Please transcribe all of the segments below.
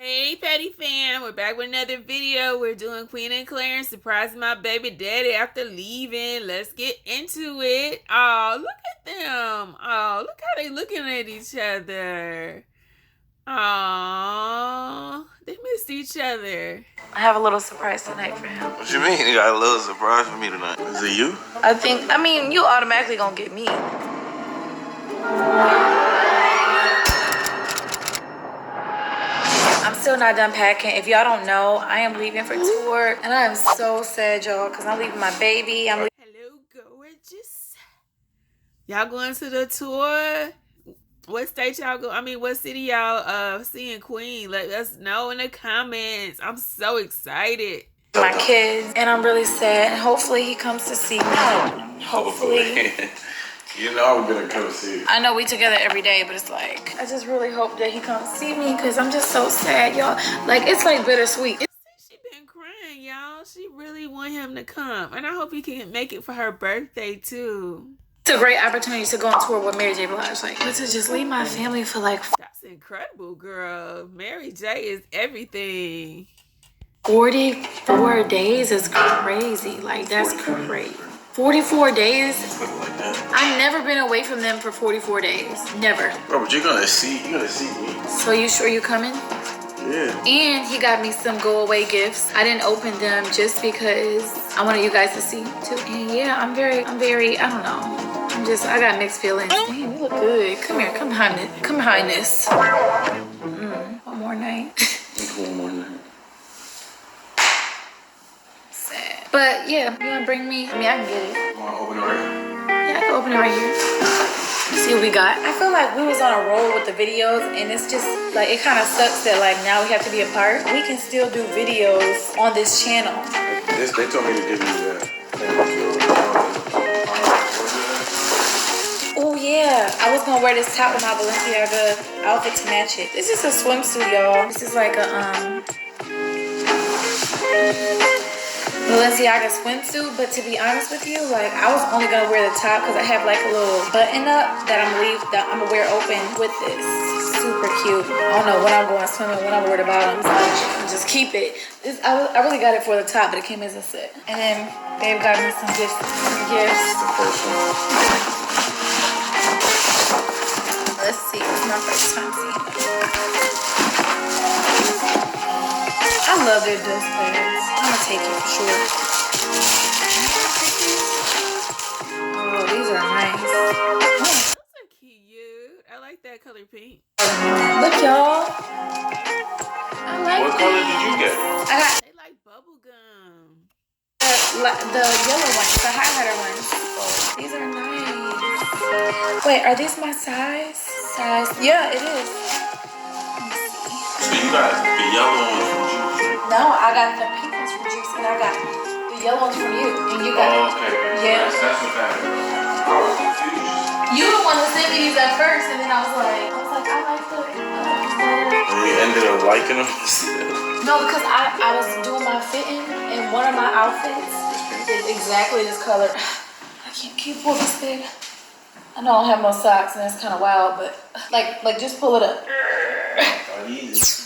Hey Patty fam, we're back with another video. We're doing Queen and Clarence surprising my baby daddy after leaving. Let's get into it. Oh, look at them. Oh, look how they looking at each other. Oh, they missed each other. I have a little surprise tonight for him. What you mean? You got a little surprise for me tonight? Is it you? I mean, you automatically gonna get me. I'm still not done packing. If y'all don't know, I am leaving for tour, and I am so sad, y'all, because I'm leaving my baby. Hello, gorgeous. Y'all going to the tour? What state y'all go? I mean, what city y'all seeing Queen? Let us know in the comments. I'm so excited. My kids, and I'm really sad. Hopefully he comes to see me. Hopefully. You know I'm gonna come see you. I know we together every day, but it's like, I just really hope that he comes see me because I'm just so sad, y'all. Like, it's like bittersweet. She been crying, y'all. She really want him to come. And I hope he can make it for her birthday, too. It's a great opportunity to go on tour with Mary J. Blige. Like, but to just leave my family for like... That's incredible, girl. Mary J is everything. 44 days is crazy. Like, that's crazy. 44 days? I've never been away from them for 44 days. Never. Bro, but you're gonna see me. So you sure you coming? Yeah. And he got me some go away gifts. I didn't open them just because I wanted you guys to see too. And yeah, I'm very, I don't know. I got mixed feelings. Damn, you look good. Come here, come behind this. One more night. One more night. Sad. But yeah, you wanna bring me? I mean, I can get it. You wanna open it right here? Yeah, I can open it right here. See what we got. I feel like we was on a roll with the videos, and it's just like, it kind of sucks that like now we have to be apart. We can still do videos on this channel. They told me to give you that. Oh yeah, I was gonna wear this top with my Balenciaga outfit to match it. This is a swimsuit, y'all. This is like a Balenciaga swimsuit, but to be honest with you, like, I was only gonna wear the top because I have like a little button up that I'm gonna wear open with this. Super cute. I don't know when I'm going swimming, when I'm wear the bottoms. Just keep it. I really got it for the top, but it came as a set. And then babe got me some gifts. The first one. Let's see. It's my first time seeing them. I love their dust bags. I'm gonna take it for sure. Oh, these are nice. Oh. Those are cute. I like that color pink. Look, y'all. I like What color did you get? They like bubble gum. The yellow ones, the highlighter ones. These are nice. Wait, are these my size? Yeah, it is. So you got the yellow ones from Juice? No, I got the pink ones from Juice, and I got the yellow ones from you, and you got. Oh, okay. Yeah. That's what that is. I was confused. You the one who sent me these at first, and then I was like, I like the. And you ended up liking them? No, because I was doing my fitting, and one of my outfits is exactly this color. I can't pull this thing. I know I don't have no socks, and that's kind of wild, but like just pull it up. Not easy.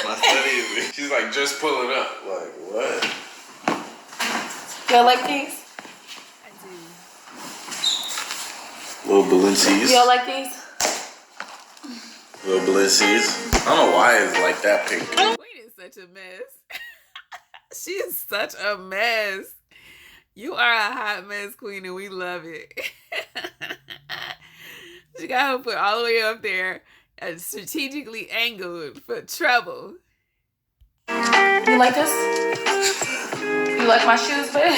Not that easy. She's like, just pull it up. Like, what? Y'all like these? I do. Little Balenci's. Y'all like these? Little Balenci's. I don't know why it's like that pink. Queen is such a mess. She is such a mess. You are a hot mess, Queen, and we love it. She got her put all the way up there and strategically angled for trouble. You like this? You like my shoes, babe?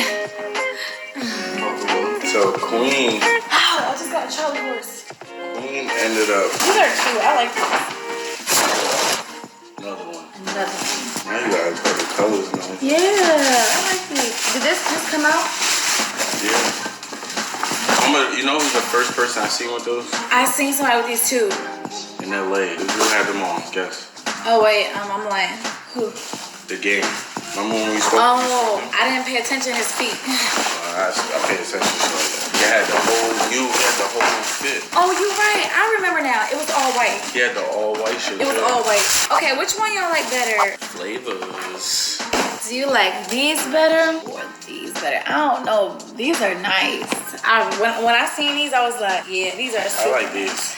So Queen. Ow, I just got a Charlie horse. Queen ended up. These are cute. I like these. Another one. Another one. Now you got the colors now. Yeah, I like these. Did this just come out? Yeah. You know who's the first person I seen with those? I seen somebody with these too. In LA. Who had them on? Guess. Oh wait, I'm lying. Who? The Game. Remember when we spoke? Oh, I didn't pay attention to his feet. I paid attention to that. You had the whole fit. Oh, you're right. I remember now. It was all white. You had the all white shit. It was all white. Okay, which one y'all like better? Flavors. Do you like these better or these better? I don't know. These are nice. When I seen these, I was like, yeah, these are super. I like these.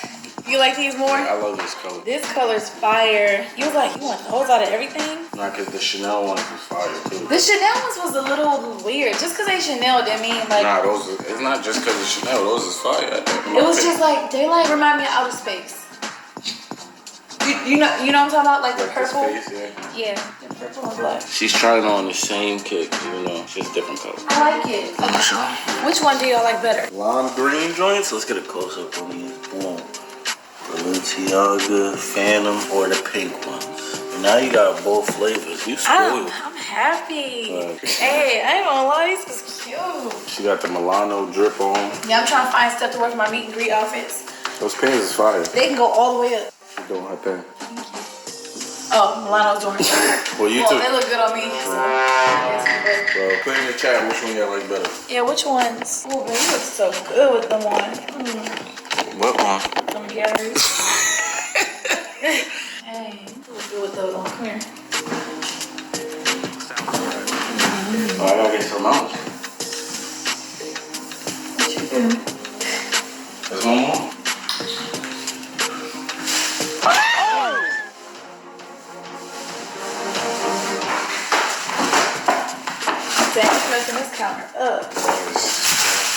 You like these more? Yeah, I love this color. This color's fire. You was like, you want those out of everything? Nah, because the Chanel ones was fire too. The Chanel ones was a little weird. Just because they Chanel didn't mean like. Nah, it's not just because of Chanel. Those is fire. It was just like, they like remind me of outer space. You know what I'm talking about? Like the purple? Space, yeah, the purple and black. She's trying on the same kick, even though it's just different colors. I like it. I'm sure. Which one do y'all like better? Lime green joints. Let's get a close up on these. Boom. Balenciaga, Phantom, or the pink ones. And now you got both flavors. You spoiled. I'm happy. Hey, I ain't gonna lie, this is cute. She got the Milano drip on. Yeah, I'm trying to find stuff to wear for my meet and greet outfits. Those pants is fire. They can go all the way up. She's doing her thing. Oh, Milano's doing her. Well, you too. They look good on me. So Well, put in the chat which one y'all like better. yeah, which ones? Oh, baby, you look so good with them on. What one? Some galleries. Hey, you look good with those on. Come here. Oh, I gotta get some else. What you do? There's one more. Dang, pressing this counter up.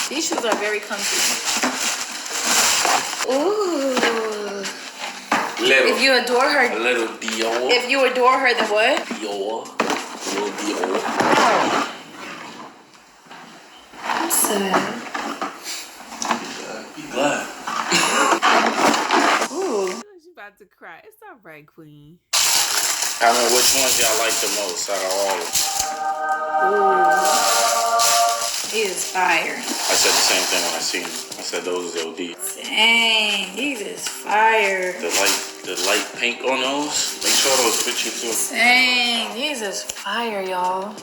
These shoes are very comfy. Ooh. If you adore her. A little Dior. If you adore her, then what? Dior. A little Dior. I'm sad. Be glad. Ooh. She's about to cry. It's all right, Queen. I mean, which ones y'all like the most out of all of them? Ooh. It is fire. I said the same thing when I seen them. I said those is OD. Dang, these is fire. The light pink on those. Make sure those fit you too. Dang, these is fire, y'all.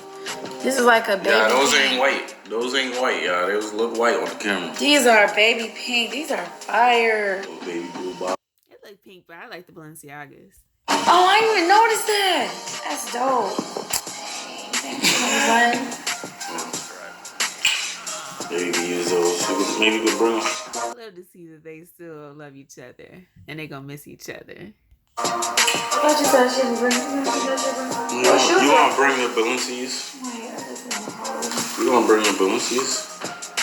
This is like a baby Yeah, those pink. ain't white. Those ain't white, y'all. They look white on the camera. These are baby pink. These are fire. Little baby blue box. It look pink, but I like the Balenciagas. Oh, I didn't even notice that. That's dope. Dang, Yeah, you can use those. Maybe you could bring them. I love to see that they still love each other and they gonna miss each other. I thought you said she didn't bring them. You want to bring the Balenciagas? You want to bring the Balenciagas?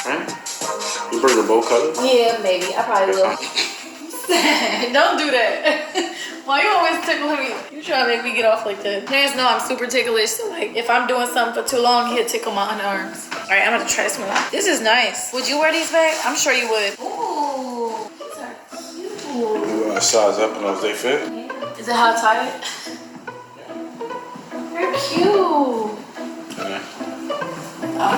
Right? You bring the bow color? Yeah, maybe. I probably will. Don't do that. Why you always tickling me? You trying to make me get off like that. Parents know I'm super ticklish, so like if I'm doing something for too long, he'll tickle my underarms. Alright, I'm gonna try this one out. This is nice. Would you wear these back? I'm sure you would. Ooh, these are cute. You want to size up and those they fit? Yeah. Is it hot tight? They're cute. Yeah. Oh.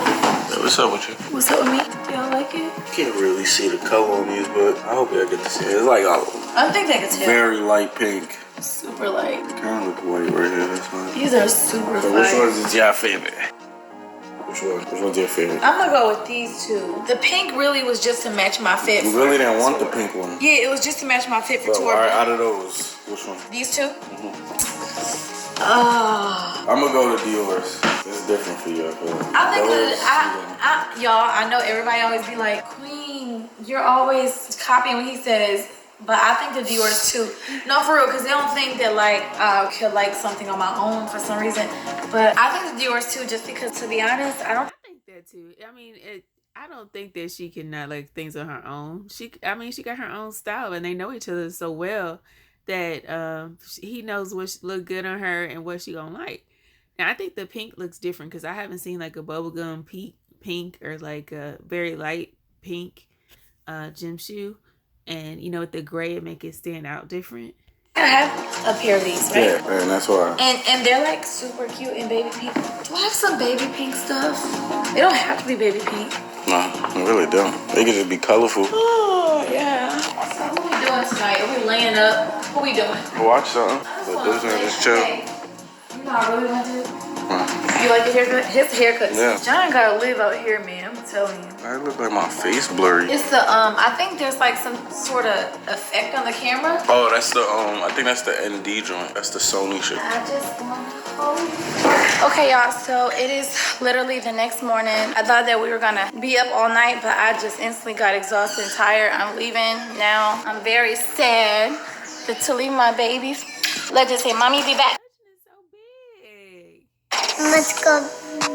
What's up with you? What's up with me? Do y'all like it? Can't really see the color on these, but I hope y'all get to see it. It's like a I think they can tell. very light pink. Super light. Kind of look white right here. That's fine. These are super So fire. which one is your favorite? Which one? Which one's your favorite? I'm gonna go with these two. The pink really was just to match my fit. You really didn't want the pink one. Yeah, it was just to match my fit for So, tour. all right, out of those, which one? These two? I'm gonna go to Dior's. It's different for you, I feel like. I think Those, y'all, I know everybody always be like, Queen, you're always copying what he says. But I think the Dior's too. No, for real, because they don't think that like I could like something on my own for some reason. But I think the Dior's too, just because to be honest, I think that too. I mean, I don't think that she can like things on her own. She got her own style, and they know each other so well that he knows what look good on her and what she gonna like. Now I think the pink looks different because I haven't seen like a bubblegum pink or like a very light pink gym shoe. And you know, with the gray, it make it stand out different. I have a pair of these, right? Yeah, and that's why. And they're like super cute in baby pink. Do I have some baby pink stuff? They don't have to be baby pink. No, they really don't. They can just be colorful. Oh, yeah. So what we doing tonight? Are we laying up? What we doing? Watch something. But this one just chill. You know I really want to. You like the haircut? His haircut. Yeah. John gotta live out here, man. I'm telling you. I look like my face blurry. It's the I think there's like some sort of effect on the camera. Oh, that's the I think that's the ND joint. That's the Sony shit. I just want to hold you. Okay, y'all. So it is literally the next morning. I thought that we were gonna be up all night, but I just instantly got exhausted and tired. I'm leaving now. I'm very sad to leave my babies. Let's just say, mommy, be back. Let's go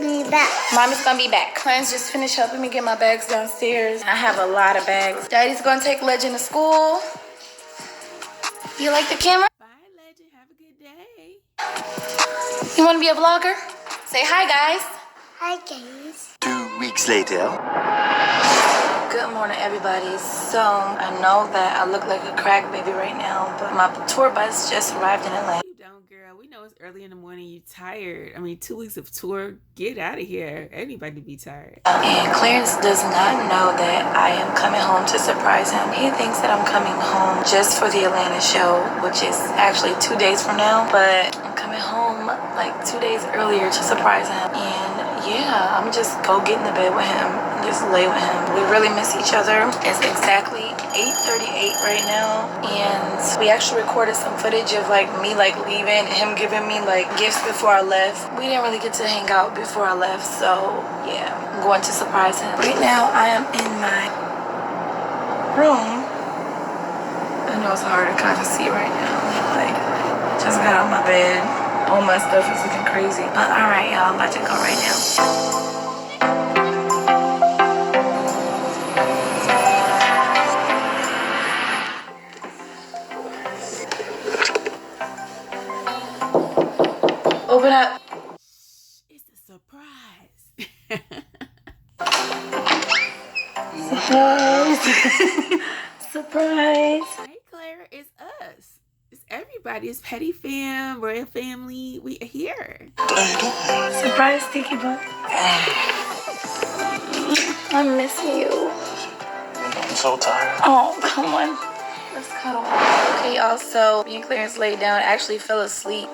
be back. Mommy's gonna be back. Clarence just finished helping me get my bags downstairs. I have a lot of bags. Daddy's gonna take Legend to school. You like the camera? Bye, Legend. Have a good day. You wanna be a vlogger? Say hi, guys. Hi, guys. 2 weeks later. Good morning, everybody. So, I know that I look like a crack baby right now, but my tour bus just arrived in Atlanta. You don't, girl. We know it's early in the morning. You tired. I mean, 2 weeks of tour. Get out of here. Anybody be tired. And Clarence does not know that I am coming home to surprise him. He thinks that I'm coming home just for the Atlanta show, which is actually 2 days from now. But I'm coming home like 2 days earlier to surprise him. And yeah, I'm just go get in the bed with him and just lay with him. We really miss each other. It's exactly 8:38 right now. And we actually recorded some footage of like me like leaving, him giving me like gifts before I left. We didn't really get to hang out before I left, so yeah, I'm going to surprise him. Right now I am in my room. I know it's hard to kind of see right now. Like, just got out of my bed. All my stuff is looking crazy. But alright, y'all, I'm about to go right now. Open up. It's a surprise. Surprise. Surprise. Hey, Claire, it's us. It's everybody. It's Petty Fam, Royal Family. We are here. Surprise, Sticky Butt. I'm missing you. I'm so tired. Oh, come on. Let's cuddle. Okay, y'all. So me and Clarence laid down, actually fell asleep.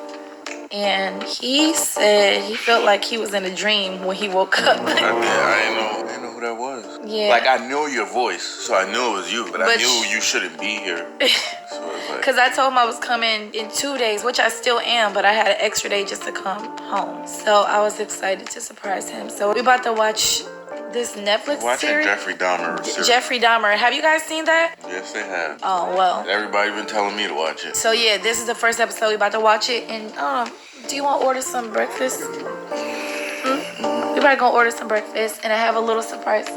And he said he felt like he was in a dream when he woke up. I didn't know who that was. Yeah. Like, I knew your voice, so I knew it was you. But I knew you shouldn't be here. So it's like... Because I told him I was coming in 2 days, which I still am, but I had an extra day just to come home. So I was excited to surprise him. So we're about to watch this Netflix series. Jeffrey Dahmer series. Jeffrey Dahmer. Have you guys seen that? Yes, they have. Oh, well. Everybody been telling me to watch it. So yeah, this is the first episode. We're about to watch it. And I don't know, do you want to order some breakfast? We're about to go order some breakfast. And I have a little surprise.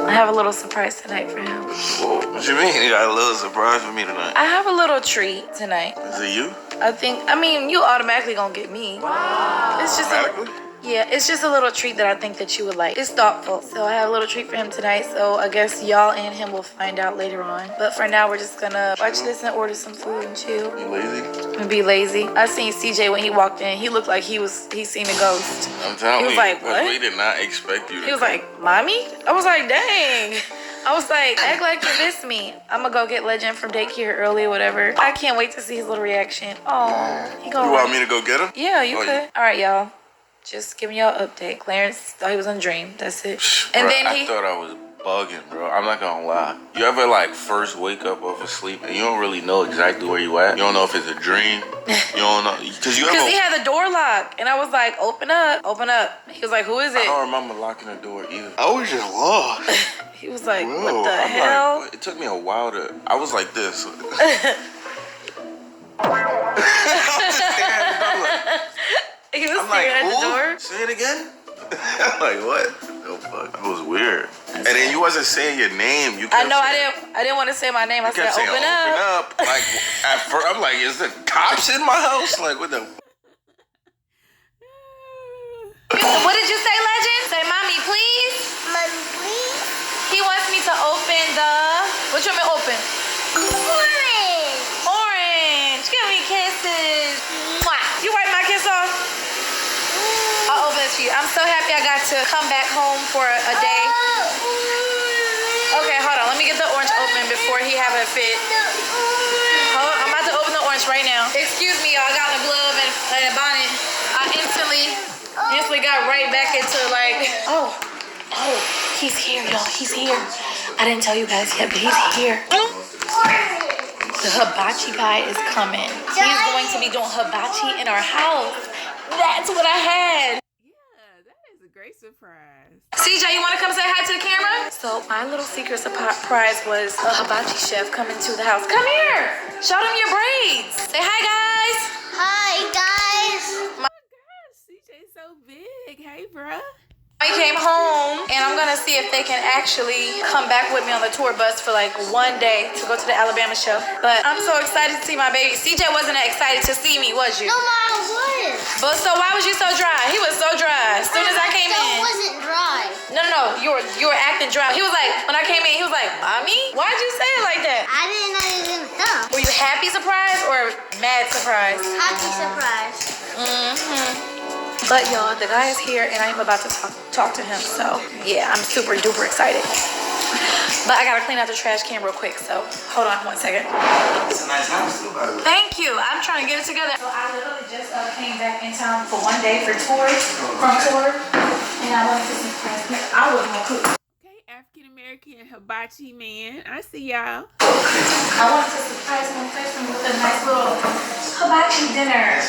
I have a little surprise tonight for him. Whoa, what you mean? You got a little surprise for me tonight? I have a little treat tonight. Is it you? I mean, you automatically gonna get me. Wow. It's just it's just a little treat that I think that you would like. It's thoughtful. So I have a little treat for him tonight. So I guess y'all and him will find out later on. But for now, we're just gonna watch this and order some food and chill. You lazy? And be lazy. I seen CJ when he walked in. He looked like he seen a ghost. I'm telling you. He was like, what? We did not expect you to He was like, mommy? I was like, dang. I was like, act like you missed me. I'm gonna go get Legend from daycare early or whatever. I can't wait to see his little reaction. Oh, he gonna. You want me to go get him? Yeah, you could. All right, y'all. Just giving y'all an update. Clarence thought he was on a dream. That's it. And bro, then I thought I was bugging, bro. I'm not gonna lie. You ever like first wake up off of sleep and you don't really know exactly where you at? You don't know if it's a dream. You don't know because he had the door locked, and I was like, "Open up, open up." He was like, "Who is it?" I don't remember locking the door either. I was just lost. He was like, Bro, "What the hell?" Like, it took me a while to. I was like this. He was staring at the door. Say it again. I'm like, what? The fuck? That was weird. And then you wasn't saying your name. You I know. I didn't want to say my name. I said, saying, "Open up." Like at first, I'm like, is the cops in my house? Like, what the? What did you say, Legend? Say, "Mommy, please." Mommy, please. He wants me to open the. What you want me to open? Orange. Orange. Give me kisses. Mwah. You wipe my kiss off? I'll open it for you. I'm so happy I got to come back home for a day. Okay, hold on. Let me get the orange open before he have a fit. Hold on. I'm about to open the orange Excuse me, y'all. I got a glove and a bonnet. I instantly got right back into like, oh, he's here, y'all. He's here. I didn't tell you guys yet, but he's here. The hibachi guy is coming. He's going to be doing hibachi in our house. That's what I had. Yeah, that is a great surprise. CJ, you want to come say hi to the camera? So my little secret surprise was a hibachi chef coming to the house. Come here. Show them your braids. Say hi, guys. Hi, guys. Oh my gosh, CJ's so big. Hey, bruh. I came home and I'm gonna see if they can actually come back with me on the tour bus for like one day to go to the Alabama show. But I'm so excited to see my baby. CJ wasn't excited to see me, was you? No, Mom, what? But so why was you so dry? He was so dry. As soon as I came That in. wasn't dry. No, you were acting dry. He was like, when I came in, he was like, Mommy, why'd you say it like that? I didn't know you were gonna come. Were you happy surprised or mad surprised? Happy surprise. But y'all, the guy is here and I'm about to talk to him. So yeah, I'm super duper excited. But I gotta clean out the trash can real quick. So hold on 1 second. It's a nice house too, by the way. Thank you. I'm trying to get it together. So I literally just came back in town for one day for tours, from tour, and I wanted to surprise him. I wasn't gonna cook. Okay, African-American hibachi man. I see y'all. I wanted to surprise him with a nice little hibachi dinner.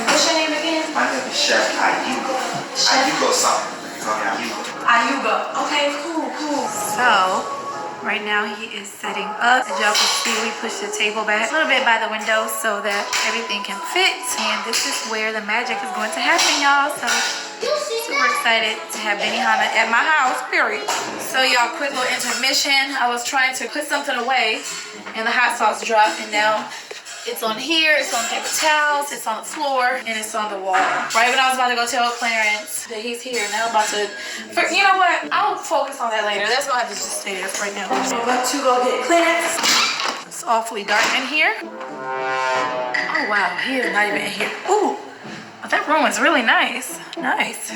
What's your name again? My name is Chef Ayugo. Ayugo something. Call me Ayugo. Ayugo. Okay, cool. So, right now he is setting up. As y'all can see, we pushed the table back a little bit by the window so that everything can fit. And this is where the magic is going to happen, y'all. So, super excited to have Benihana at my house, period. So, y'all, quick little intermission. I was trying to put something away and the hot sauce dropped, and now it's on here, it's on paper towels, it's on the floor, and it's on the wall. Right when I was about to go tell Clarence that he's here, now I'm about to, you know what? I'll focus on that later. That's gonna have to just stay there right now. I'm about to go get Clarence. It's awfully dark in here. Oh wow, he is not even in here. Ooh, but that room is really nice. Nice.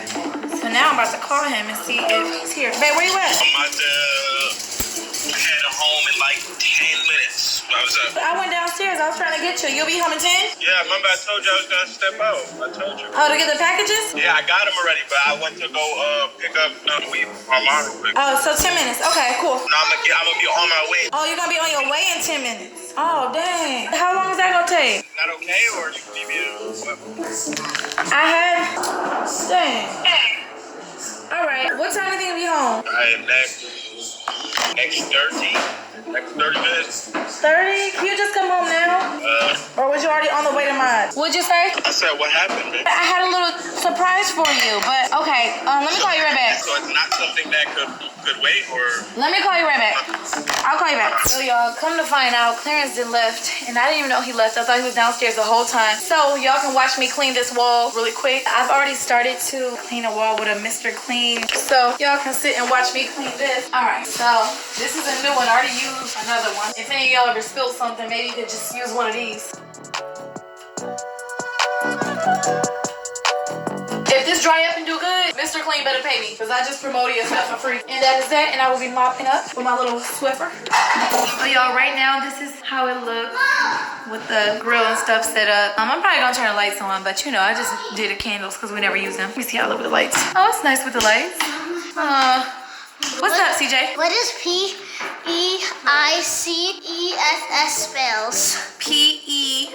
So now I'm about to call him and see if he's here. Babe, where you at? I'm about to head home in like 10 minutes. What's up? I went downstairs. I was trying to get you. You'll be home in 10? Yeah, remember I told you I was gonna step out. I told you. Oh, to get the packages? Yeah, I got them already, but I went to go pick up weed from my mom real quick. Oh, so 10 minutes. Okay, cool. No, I'm gonna be on my way. Oh, you're gonna be on your way in 10 minutes. Oh, dang. How long is that gonna take? Not okay, or you need me to what? I had... Dang. All right. What time do you think you'll be home? Alright, next 30 minutes. 30? Can you just come home now? Or was you already on the way to mine? What'd you say? I said, what happened, man? I had a little surprise for you, but okay. Let me call you right back. So it's not something that could wait, or? Let me call you right back. I'll call you back. So y'all, come to find out, Clarence did left, and I didn't even know he left. I thought he was downstairs the whole time. So y'all can watch me clean this wall really quick. I've already started to clean a wall with a Mr. Clean. So y'all can sit and watch me clean this. All right, so this is a new one. I already used another one. If any of y'all ever spilled something, maybe you could just use one of these. If this dry up and do good, Mr. Clean better pay me, because I just promoted your stuff for free. And that is that, and I will be mopping up with my little Swiffer. So y'all, right now, this is how it looks with the grill and stuff set up. I'm probably gonna turn the lights on, but you know, I just did the candles because we never use them. Let me see how I look with the lights. Oh, it's nice with the lights. What's up, CJ? What is P-E-I-C-E-S-S spells? P-E-I-C-E-S?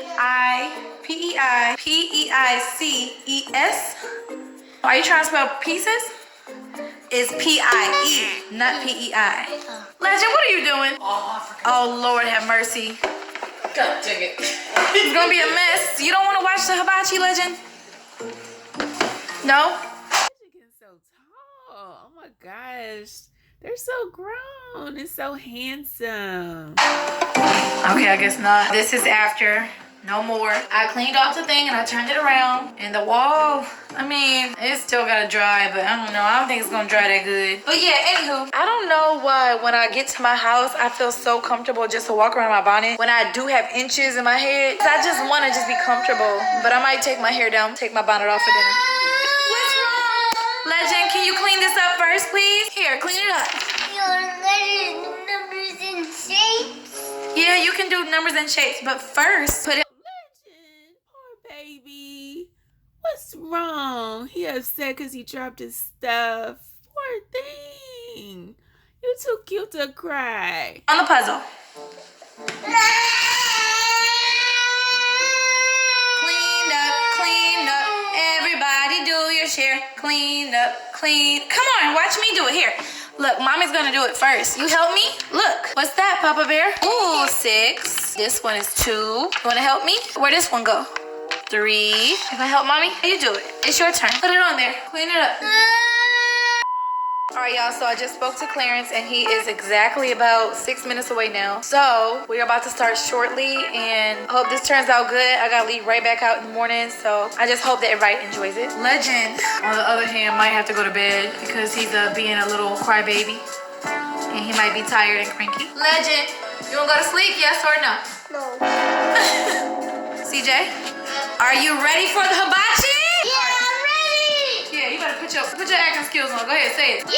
Are you trying to spell pieces? It's P-I-E, not P-E-I. Legend, what are you doing? Oh, Lord have mercy. God dang it. It's gonna be a mess. You don't want to watch the hibachi, Legend? No? They're so tall. Oh my gosh. They're so grown and so handsome. Okay, I guess not. This is after. No more. I cleaned off the thing and I turned it around. And the wall, I mean, it's still gotta dry, but I don't know. I don't think it's gonna dry that good. But yeah, anywho, I don't know why when I get to my house, I feel so comfortable just to walk around my bonnet. When I do have inches in my head, I just wanna just be comfortable. But I might take my hair down, take my bonnet off for dinner. What's wrong? Legend, can you clean this up first, please? Here, clean it up. Your letters, numbers, and shapes. Yeah, you can do numbers and shapes, but first, put it. He upset because he dropped his stuff. Poor thing. You too cute to cry. On the puzzle. Clean up. Everybody do your share. Clean up. Come on, watch me do it. Here. Look, mommy's gonna do it first. You help me? Look. What's that, Papa Bear? Ooh, 6. This one is 2. You wanna help me? Where'd this one go? 3. If I help mommy, you do it. It's your turn. Put it on there. Clean it up. All right, y'all, so I just spoke to Clarence and he is exactly about 6 minutes away now. So we're about to start shortly and I hope this turns out good. I gotta leave right back out in the morning, so I just hope that everybody enjoys it. Legend, on the other hand, might have to go to bed because he's being a little crybaby and he might be tired and cranky. Legend, you wanna go to sleep, yes or no? No. CJ, are you ready for the hibachi? Yeah, I'm ready. Yeah, you better put your acting skills on. Go ahead, say it. Yeah,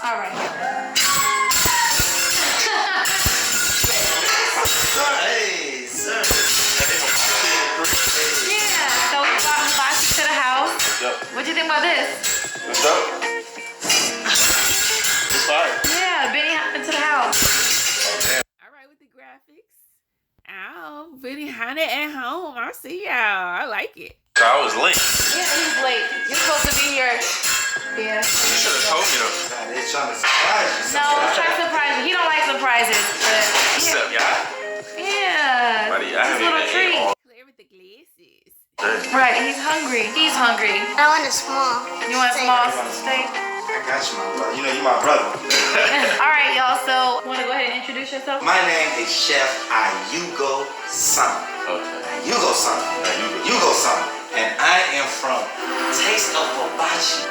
I'm ready. All right. Hey, sir. Yeah, so we brought hibachi to the house. Yep. What'd you think about this? What's up? It's fire. Yeah, Benny hopped into the house. All right, with the graphics. Ow, Benihana at home. I see y'all. I like it. I was late. Yeah, he's late. You're supposed to be here. Yeah. You should have told me though. Nah, they're trying to surprise you. No, we're trying to surprise you. He don't like surprises, but What's up, y'all? yeah. Buddy, I It's a haven't little even treat. ate all Claire with the glasses. day. Right, he's hungry. He's hungry. I want a small. You want a small steak? I got you, my brother. You know, you my brother. All right, y'all. So, want to go ahead and introduce yourself? My name is Chef Ayugo San. Okay. Ayugo San. Ayugo San. And I am from Taste of Hibachi.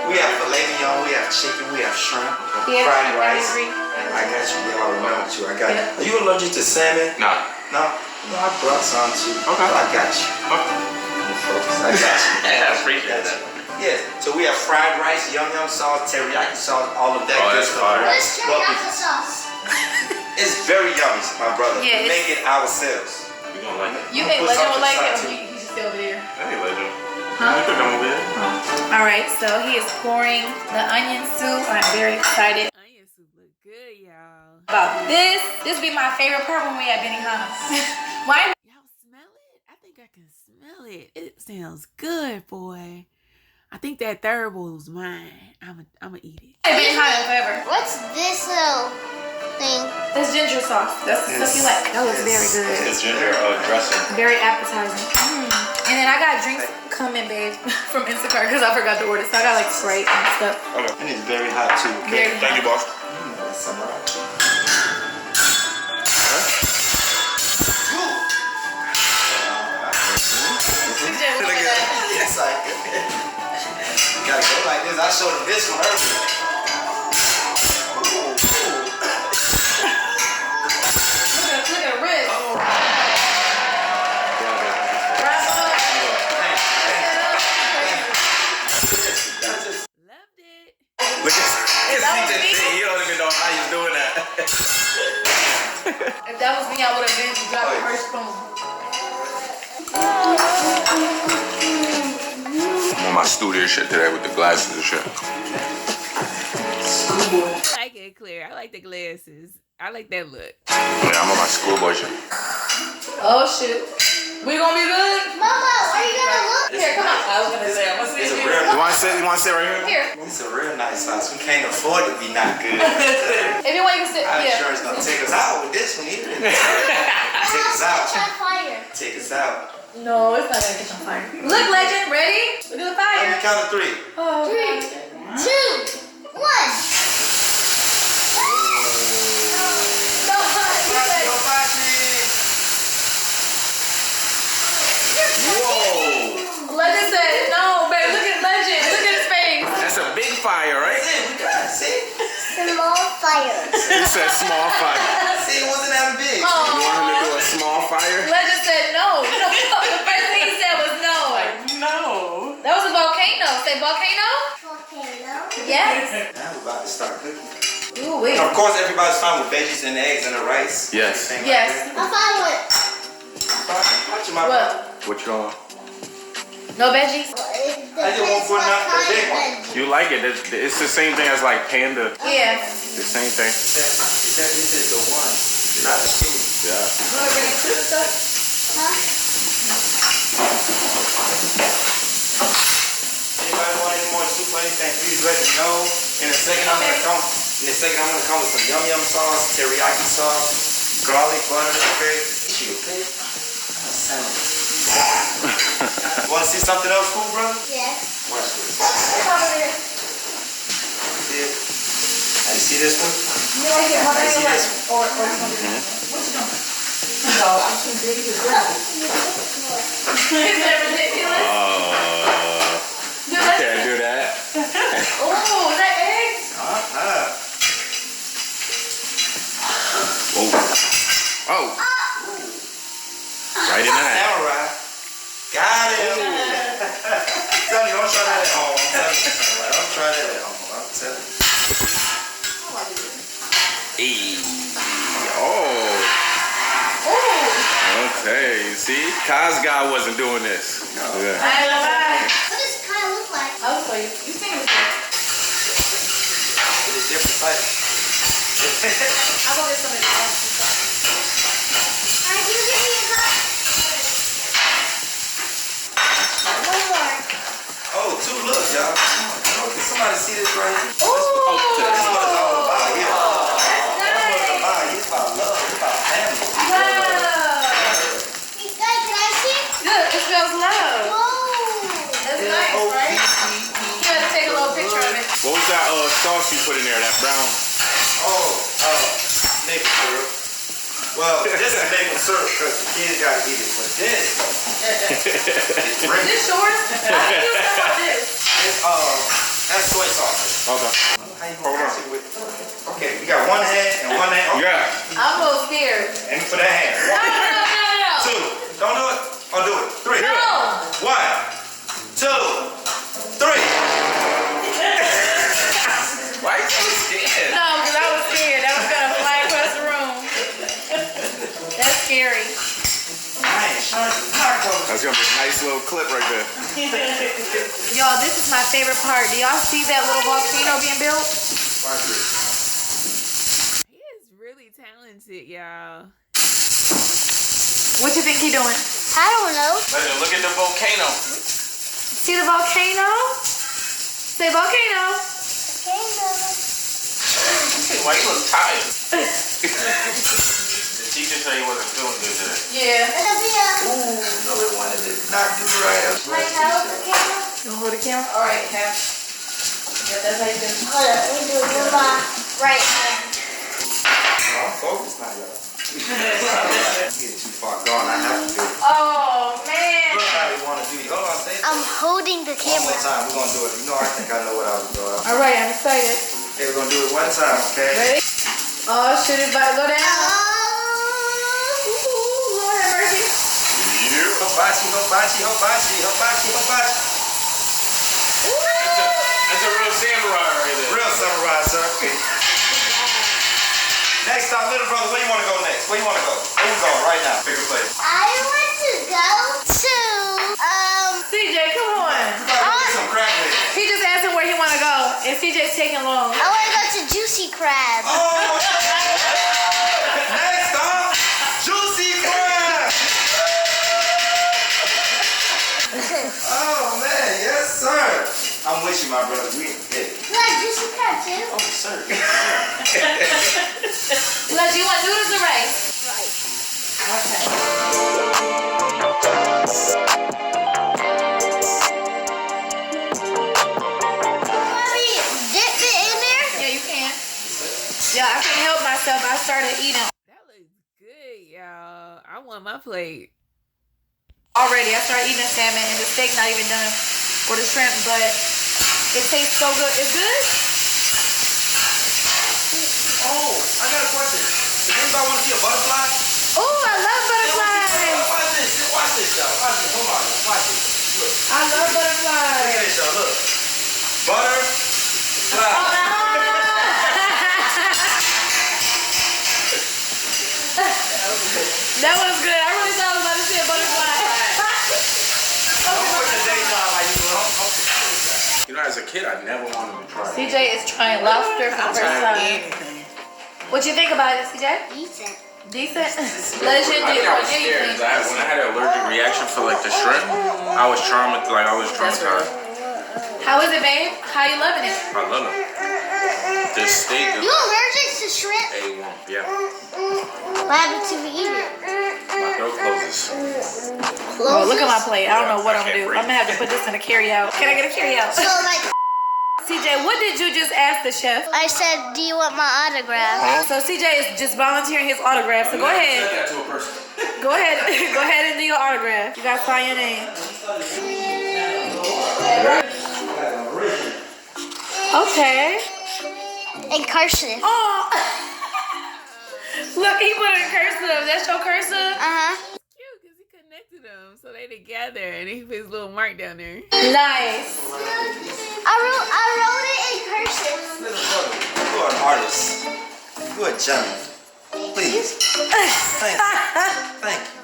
We have filet mignon, we have chicken, we have shrimp, Yeah, fried rice. agree. I got you. Yeah, I remember you. I got you. Are you allergic to salmon? Nah. No? No, I brought some too. Okay. I got you. Okay. Focus. I got you. I appreciate that. Yes. So we have fried rice, yum yum sauce, teriyaki sauce, all of that Oh, good that's stuff. fire. Where's teriyaki sauce? It's very yummy, my brother. Yeah, We make it ourselves. You gonna like it? You think Put Legend would like something it? He's just over there. Hey, legend. Huh? You think I'm over here? All right, so he is pouring the onion soup. I'm very excited Onion soup look good, y'all. about this. This will be my favorite part when we at Benihana's. Why? Y'all smell it? I think I can smell it. It sounds good, boy. I think that third was mine. I'ma eat it. Benihana forever. What's this little thing? That's ginger sauce. That's the stuff you like. That looks very good. It's ginger dressing. Very appetizing. And then I got drinks coming, babe, from Instacart because I forgot to order. So I got like Sprite and stuff. Okay. And it's very hot too. Okay. Very Thank you, boss. That's summer. Yes, I you gotta go like this. I showed him this one earlier. Ooh, ooh. Look at the wrist. Oh. Loved it. Look at that was me? You don't even know how you're doing that. If that was me, I would have been dropping her spoon. I'm on my studio shit today with the glasses and shit. I like it, Claire. I like the glasses. I like that look. Yeah, I'm on my schoolboy shit. Oh, shoot. We gonna be good? Mama, are you gonna look? Here, come on. I was gonna say, I'm gonna It's a see real, You want to sit right here? Here. it's a real nice house. We can't afford to be not good. If you want, you can sit. Our Yeah. insurance gonna take us out with this one either. Take us out. Try fire. Take us out. No, it's not gonna catch on fire. Look, Legend, ready? We do the On fire. the count of 3. Oh, 3, 2, 1. no, you said- Whoa! Legend said no, babe. Look at Legend. Look at his face. That's a big fire, right? We got it. See? Small fire. You said small fire. See, it wasn't that big. You want him to do Oh, a small fire? Legend said no. The first thing he said was no. No. That was a volcano. Say volcano? Volcano. Yes. Now we're about to start cooking. Ooh, wait. Of course, everybody's fine with veggies and eggs and the rice. Yes. Everything Yes. Like I'm fine with. that. Watch my What? What you want? No veggies? I just want to put out the big one. You like it? It's the same thing as like panda. Yeah. The same thing. This is the one, not the two. Yeah. You want to bring it to the stuff? Huh? Anybody want any more soup or anything, please let me know. In a second, I'm gonna come with some yum yum sauce, teriyaki sauce, garlic, butter, okay? You okay? Want to see something else cool, brother? Yes. Watch this. Over there. See it? You see this one? You like it? You see this one? Or you want to do what you doing? No, I'm too big to do it. Is that ridiculous? You can't do that. Oh, is that eggs? Oh. Right in the hand. Samurai. Got it. Tell me, don't try that at home. I'm telling you. Don't try that at home. I'm telling you. Hey. Oh. Okay, you see? Kaz guy wasn't doing this. Yeah. Bye. What does Kyle look like? I'll show you. You seen it before. It is different type. I'll go get some of this. Alright, you give me a cup. One more. Oh, two looks, y'all. Oh, can somebody see this right here? Ooh. That's what it's all about here. That's That's what it's nice. about. It's about love. It's about family. Wow. Hey, guys, can I see? Good. It smells love. Whoa. That's nice, right? You gotta take a little picture of it. What was that sauce you put in there? That brown? Maple syrup. Well, this is maple syrup because the kids gotta eat it. But this is Is this yours? How do you know about this? that's soy sauce. Okay. How you gonna mix it with? Okay, we got one hand and one hand. Okay. Yeah. I'm a little scared. And for that hand. No. Two. Don't do it. Or do it. Three. No. 1, 2, 3. Why you so scared? No, because I was scared. That was gonna fly across the room. That's scary. That's gonna be a nice little clip right there. Y'all, this is my favorite part. Do y'all see that little volcano being built? He is really talented, y'all. What you think he doing? I don't know. Look at the volcano. See the volcano? Say volcano. Okay, Why you look tired? The teacher said he wasn't feeling good today. Yeah. Ooh, no, we wanted to not do right. Can I hold the camera? You want to hold the camera? All right, Cap. Yeah, that's how you do it. Hold up, let me do it with my right hand. I'm focused now, y'all. Get too far gone, I have to do it. Oh, man. Look how we want to do it. Hold on, stay. I'm holding the One more camera. time, we're going to do it. You know, I think I know what I was doing. All right, I'm excited. Okay, we're going to do it one time, okay? Ready? Oh, should it about to go down? Oh. Ooh, Lord have mercy. Hibachi, hibachi, hibachi, hibachi, hibachi. That's a real samurai right there. Real samurai, sir. Next time, little brother, where you want to go next? Where you want to go? Where you going right now? Pick a place. I want to go to, CJ, come on. Get some crack with it. He just asked him where he want to go, and CJ's taking long. I want to go to Juicy Crab. Oh, next up, Juicy Crab. Oh, man, yes, sir. I'm with you, my brother. We hit it. You like Juicy Crab too? Oh, sir. Blood, you want noodles or rice? Mommy, dip it in there? Yeah, you can. Yeah, I couldn't help myself. I started eating That looks good, y'all. I want my plate. already. I started eating the salmon, and the steak not even done, or the shrimp, but it tastes so good. It's good? Oh, I got a question. Does anybody want to see a butterfly? Oh, I love butterflies. Watch this. Watch this, y'all. Watch this. Hold on. Watch this. Look. I love Look butterflies. at this, y'all. Look. Butterfly. That was good. I really thought I was about to see a butterfly. kid, I never wanted to try. CJ is trying lobster for the first time. What you think about it, CJ? Decent. Decent? Legend. I think I was scared. When I had an allergic reaction for like the shrimp, I was traumatized. Like I was traumatized. How is it, babe? How you loving it? I love it. This steak is You allergic to shrimp? A1. Yeah. What happened to me eat it? My throat closes. Oh, look at my plate. I don't know what I'm gonna do. I'm gonna have to put this in a carry out. Can I get a carry out? So like, CJ, what did you just ask the chef? I said, do you want my autograph? So CJ is just volunteering his autograph. So go ahead. Said that to a person. Go ahead. Go ahead and do your autograph. You gotta sign your name. Okay. In cursive. Oh. Look, he put it in cursive. That's your cursive? Uh-huh. Cute, because he connected them so they together and he put his little mark down there. Nice. I wrote it in cursive. Little brother, you are an artist. You are a gentleman. Please. Thank you. Thank you.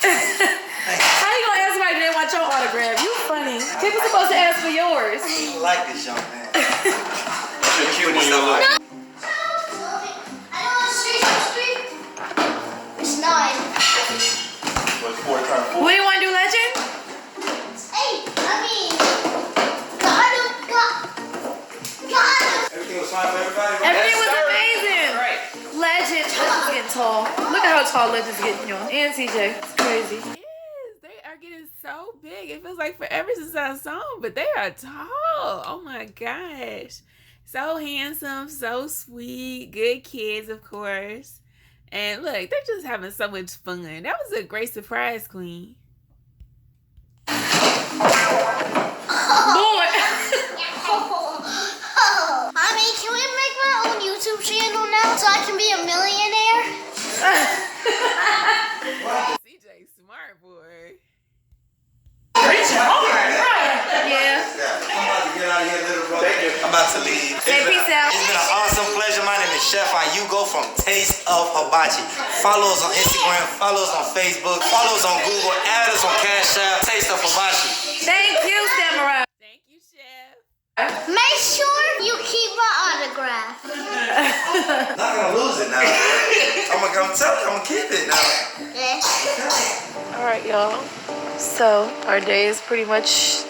How you gonna ask somebody they want your autograph? You funny. People supposed to ask for yours. I like this young man. You're cute when you're like. It's 9. What's 4 times 4? What do you want to do, Legend? It's 8. I mean, got him. Everything was fine for everybody? Everything was Yes, sir. amazing. Right. Legend. Legend's getting tall. Look at how tall Legend's getting, y'all. And CJ. It's crazy. Yes, they are getting so big. It feels like forever since I saw them, but they are tall. Oh my gosh. So handsome, so sweet, good kids, of course. And look, they're just having so much fun. That was a great surprise, Queen. Boy. Mommy, can we make my own YouTube channel now so I can be a millionaire? CJ, smart boy. Yeah. I'm about to get out of here, little brother. Thank you. I'm about to leave. Say peace out. It's been an awesome pleasure. My name is Chef Ayugo from Taste of Hibachi. Follow us on Instagram, follow us on Facebook, follow us on Google, add us on Cash App, Taste of Hibachi. Thank you, Samurai. Thank you, Chef. Make sure you keep my autograph. Not gonna lose it now. I'm telling you, I'm gonna keep it now. Yeah. All right, y'all. So our day is pretty much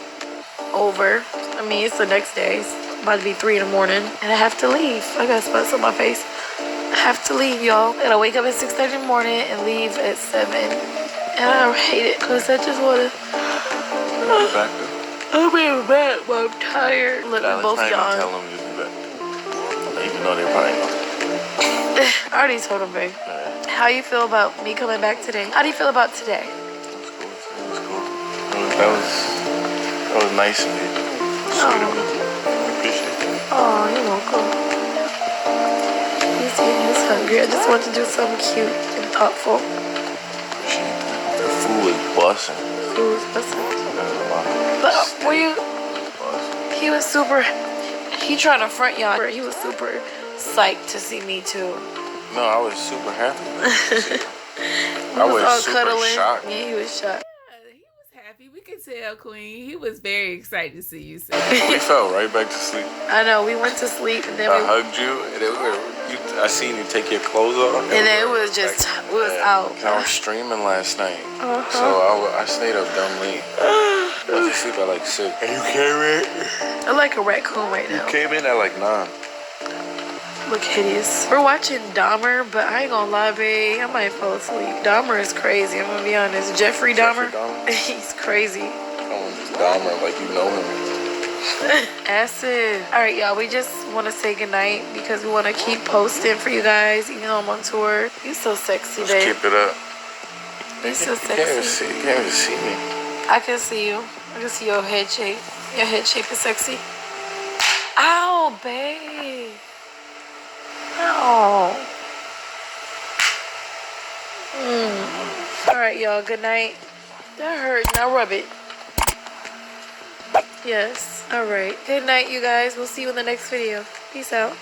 over. I mean, it's the next day. It's about to be 3 in the morning, and I have to leave. I got spots on my face. I have to leave, y'all. And I wake up at 6:30 in the morning and leave at 7. And I hate it because I just want to. I'll be back, but I'm tired. Look, we both yawn. Tell them you'll be back. Even though they probably know. I already told him, babe. How you feel about me coming back today? How do you feel about today? It was cool. That was nice of you. Sweet of you. I appreciate that. Oh, you're welcome. He's hungry. I just want to do something cute and thoughtful. Appreciate that. The food was busting. Food was busting. But were you? He was super. He trying to front y'all. He was super psyched to see me too. No, I was super happy. I was all super cuddling. shocked. Yeah, he was shocked. Yeah, he was happy. We could tell, Queen. He was very excited to see you. So. We fell right back to sleep. I know. We went to sleep and then I hugged you, and I seen you take your clothes off. and then it was just we was out. I was streaming last night, so I stayed up dumb late. I went to sleep at like 6. And you came in? I'm like a raccoon right now. You came in at like 9. Look hideous. We're watching Dahmer, but I ain't gonna lie, babe. I might fall asleep. Dahmer is crazy. I'm gonna be honest. Jeffrey Dahmer? He's crazy. Dahmer, like you know him. Acid. All right, y'all. We just want to say goodnight because we want to keep posting for you guys, even though I'm on tour. You so sexy, Let's babe. keep it up. You so You can't sexy. even see me. I can see you. I can see your head shape. Your head shape is sexy. Ow, babe. Ow. All right, y'all. Good night. That hurt. Now rub it. Yes. All right. Good night, you guys. We'll see you in the next video. Peace out.